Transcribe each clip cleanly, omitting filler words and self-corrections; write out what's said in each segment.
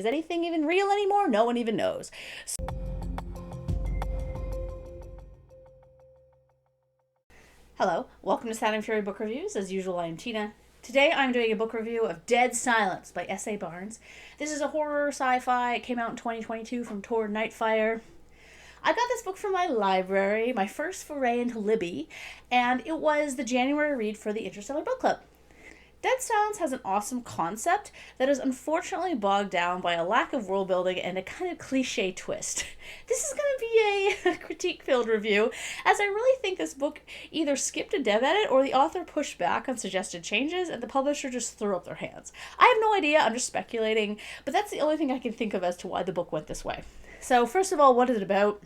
Is anything even real anymore? No one even knows. Hello, welcome to Sound and Fury Book Reviews. As usual, I am Tina. Today I'm doing a book review of Dead Silence by S.A. Barnes. This is a horror sci-fi. It came out in 2022 from Tor Nightfire. I got this book from my library, my first foray into Libby, and it was the January read for the Interstellar Book Club. Dead Silence has an awesome concept that is unfortunately bogged down by a lack of world building and a kind of cliche twist. This is going to be a critique-filled review, as I really think this book either skipped a dev edit or the author pushed back on suggested changes and the publisher just threw up their hands. I have no idea, I'm just speculating, but that's the only thing I can think of as to why the book went this way. So first of all, what is it about?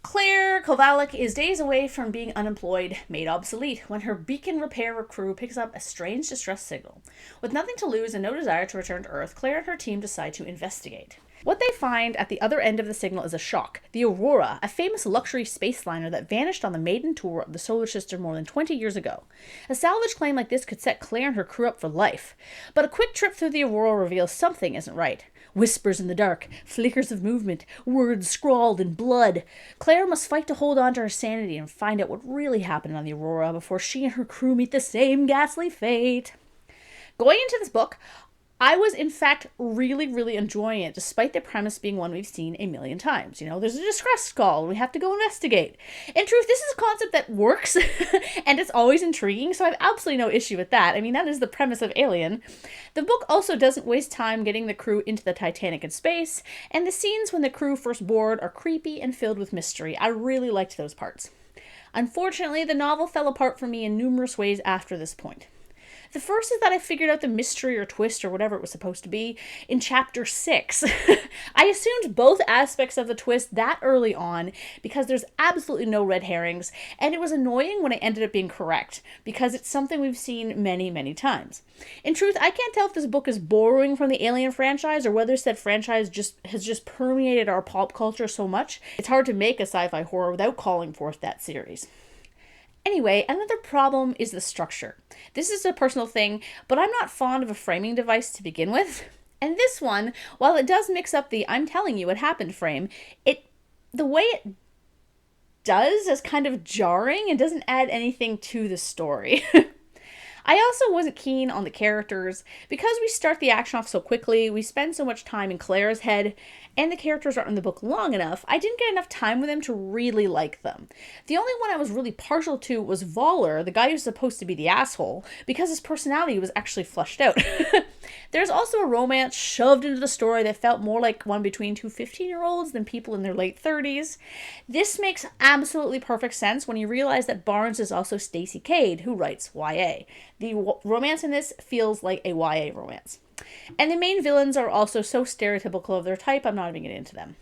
Claire Kovalek is days away from being unemployed, made obsolete, when her beacon repair crew picks up a strange distress signal. With nothing to lose and no desire to return to Earth, Claire and her team decide to investigate. What they find at the other end of the signal is a shock. The Aurora, a famous luxury space liner that vanished on the maiden tour of the solar system more than 20 years ago. A salvage claim like this could set Claire and her crew up for life. But a quick trip through the Aurora reveals something isn't right. Whispers in the dark, flickers of movement, words scrawled in blood. Claire must fight to hold on to her sanity and find out what really happened on the Aurora before she and her crew meet the same ghastly fate. Going into this book, I was, in fact, really enjoying it, despite the premise being one we've seen a million times. You know, there's a distress call, and we have to go investigate. In truth, this is a concept that works, and it's always intriguing, so I have absolutely no issue with that. I mean, that is the premise of Alien. The book also doesn't waste time getting the crew into the Titanic in space, and the scenes when the crew first board are creepy and filled with mystery. I really liked those parts. Unfortunately, the novel fell apart for me in numerous ways after this point. The first is that I figured out the mystery or twist or whatever it was supposed to be in chapter 6. I assumed both aspects of the twist that early on because there's absolutely no red herrings, and it was annoying when it ended up being correct because it's something we've seen many times. In truth, I can't tell if this book is borrowing from the Alien franchise or whether said franchise has just permeated our pop culture so much. It's hard to make a sci-fi horror without calling forth that series. Anyway, another problem is the structure. This is a personal thing, but I'm not fond of a framing device to begin with. And this one, while it does mix up the "I'm telling you what happened" frame, the way it does is kind of jarring and doesn't add anything to the story. I also wasn't keen on the characters. Because we start the action off so quickly, we spend so much time in Claire's head, and the characters aren't in the book long enough, I didn't get enough time with them to really like them. The only one I was really partial to was Voller, the guy who's supposed to be the asshole, because his personality was actually fleshed out. There's also a romance shoved into the story that felt more like one between two 15-year-olds than people in their late 30s. This makes absolutely perfect sense when you realize that Barnes is also Stacey Cade, who writes YA. The romance in this feels like a YA romance. And the main villains are also so stereotypical of their type, I'm not even getting into them.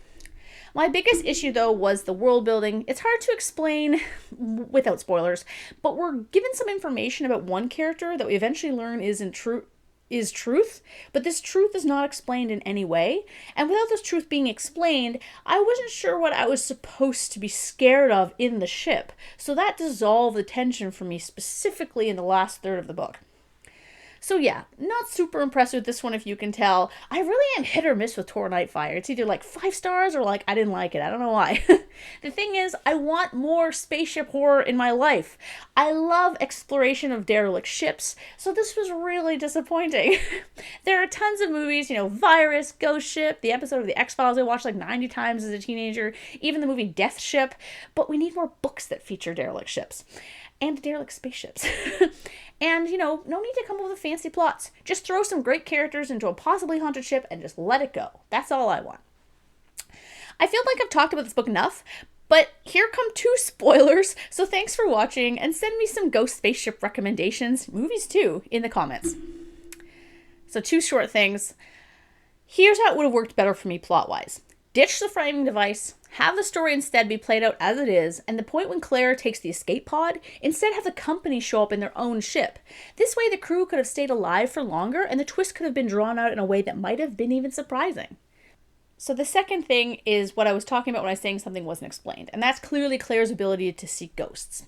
My biggest issue, though, was the world building. It's hard to explain without spoilers, but we're given some information about one character that we eventually learn is truth, but this truth is not explained in any way. And without this truth being explained, I wasn't sure what I was supposed to be scared of in the ship. So that dissolved the tension for me, specifically in the last third of the book. So yeah, not super impressed with this one, if you can tell. I really am hit or miss with Tor Nightfire. It's either like 5 stars or like I didn't like it. I don't know why. The thing is, I want more spaceship horror in my life. I love exploration of derelict ships, so this was really disappointing. There are tons of movies, Virus, Ghost Ship, the episode of The X-Files I watched like 90 times as a teenager, even the movie Death Ship, but we need more books that feature derelict ships. And derelict spaceships. And, no need to come up with fancy plots. Just throw some great characters into a possibly haunted ship and just let it go. That's all I want. I feel like I've talked about this book enough, but here come 2 spoilers, so thanks for watching, and send me some ghost spaceship recommendations, movies too, in the comments. So 2 short things. Here's how it would have worked better for me plot-wise. Ditch the framing device, have the story instead be played out as it is, and the point when Claire takes the escape pod, instead have the company show up in their own ship. This way the crew could have stayed alive for longer, and the twist could have been drawn out in a way that might have been even surprising. So the second thing is what I was talking about when I was saying something wasn't explained, and that's clearly Claire's ability to see ghosts.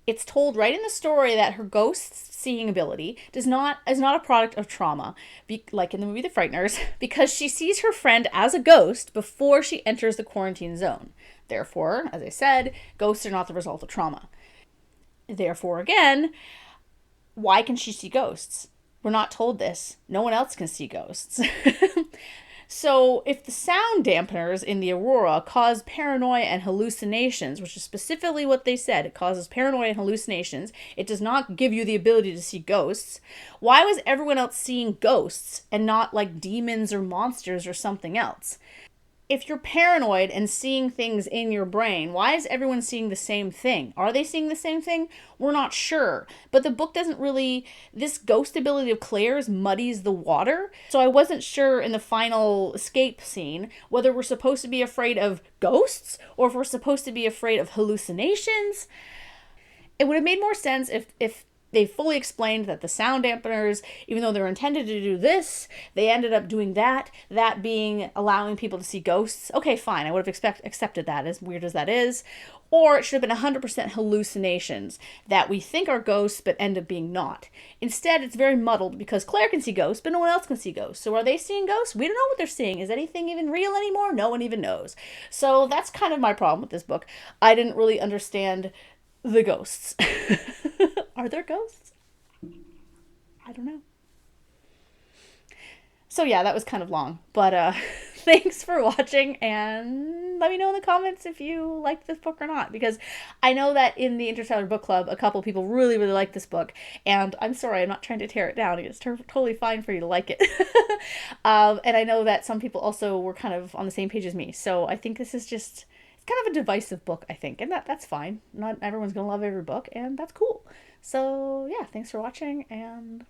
It's told right in the story that her ghost seeing ability is not a product of trauma, like in the movie The Frighteners, because she sees her friend as a ghost before she enters the quarantine zone. Therefore, as I said, ghosts are not the result of trauma. Therefore, again, why can she see ghosts? We're not told this. No one else can see ghosts. So, if the sound dampeners in the aurora cause paranoia and hallucinations, which is specifically what they said, it causes paranoia and hallucinations, it does not give you the ability to see ghosts, why was everyone else seeing ghosts and not like demons or monsters or something else? If you're paranoid and seeing things in your brain, why is everyone seeing the same thing? Are they seeing the same thing? We're not sure. But the book doesn't really, this ghost ability of Claire's muddies the water. So I wasn't sure in the final escape scene whether we're supposed to be afraid of ghosts or if we're supposed to be afraid of hallucinations. It would have made more sense if they fully explained that the sound dampeners, even though they're intended to do this, they ended up doing that, that being allowing people to see ghosts. Okay, fine, I would have accepted that, as weird as that is. Or it should have been 100% hallucinations that we think are ghosts but end up being not. Instead, it's very muddled because Claire can see ghosts, but no one else can see ghosts. So are they seeing ghosts? We don't know what they're seeing. Is anything even real anymore? No one even knows. So that's kind of my problem with this book. I didn't really understand the ghosts. Are there ghosts? I don't know. So yeah, that was kind of long, but thanks for watching, and let me know in the comments if you liked this book or not, because I know that in the Interstellar Book Club, a couple people really, really like this book, and I'm sorry, I'm not trying to tear it down. It's totally fine for you to like it. And I know that some people also were kind of on the same page as me, so I think this is just, it's kind of a divisive book, I think, and that's fine. Not everyone's gonna love every book, and that's cool. So yeah, thanks for watching, and